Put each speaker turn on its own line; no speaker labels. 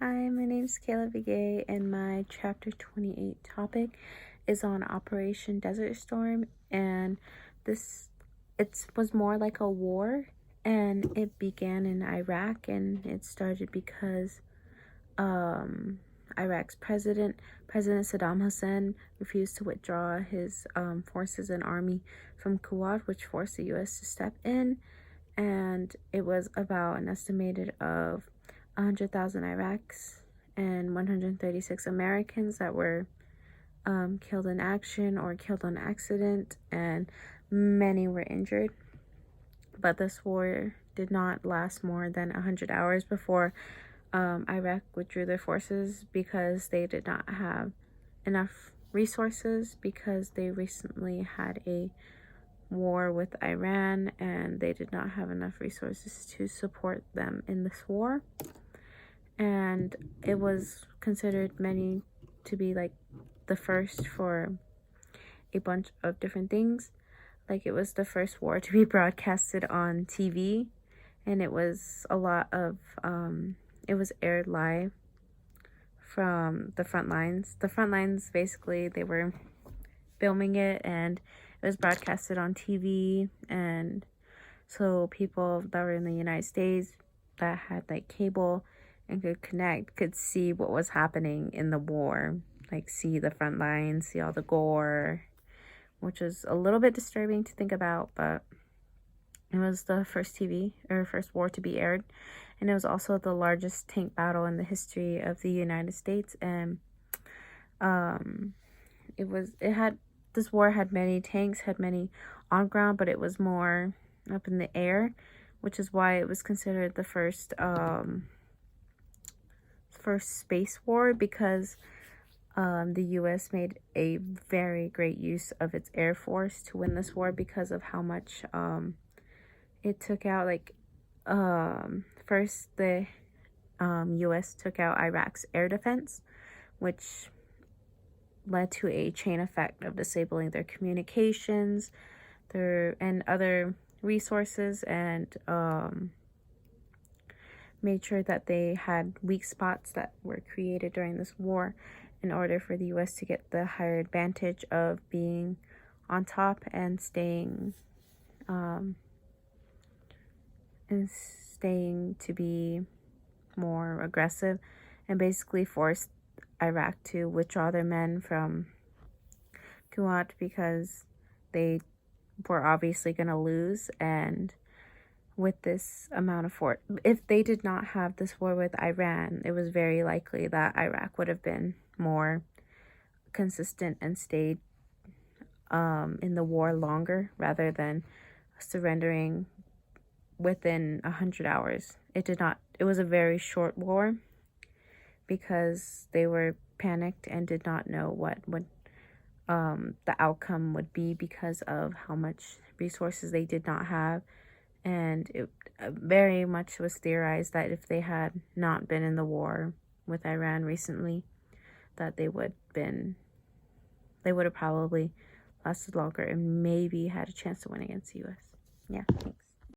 Hi, my name is Kayla Vigay, and my chapter 28 topic is on Operation Desert Storm. And this was more like a war, and it began in Iraq, and it started because Iraq's President Saddam Hussein, refused to withdraw his forces and army from Kuwait, which forced the U.S. to step in. And it was about an estimated of 100,000 Iraqis and 136 Americans that were killed in action or killed on accident, and many were injured. But this war did not last more than 100 hours before Iraq withdrew their forces because they did not have enough resources, because they recently had a war with Iran and they did not have enough resources to support them in this war. And it was considered many to be like the first for a bunch of different things. Like, it was the first war to be broadcasted on TV, and it was a lot of it was aired live from the front lines. The front lines, basically, they were filming it, and it was broadcasted on TV. And so people that were in the United States that had like cable and could connect could see what was happening in the war, like see the front lines, see all the gore, which was a little bit disturbing to think about. But it was the first war to be aired, and it was also the largest tank battle in the history of the United States. And this war had many tanks, had many on ground, but it was more up in the air, which is why it was considered the first space war, because the U.S. made a very great use of its Air Force to win this war, because of how much it took out. Like, first the U.S. took out Iraq's air defense, which led to a chain effect of disabling their communications, and other resources, and made sure that they had weak spots that were created during this war in order for the U.S. to get the higher advantage of being on top and staying to be more aggressive, and basically forced Iraq to withdraw their men from Kuwait, because they were obviously going to lose. And with this amount of force, if they did not have this war with Iran, it was very likely that Iraq would have been more consistent and stayed in the war longer, rather than surrendering within 100 hours. It was a very short war, because they were panicked and did not know what the outcome would be, because of how much resources they did not have. And it very much was theorized that if they had not been in the war with Iran recently, that they would have probably lasted longer and maybe had a chance to win against the U.S. Yeah, thanks.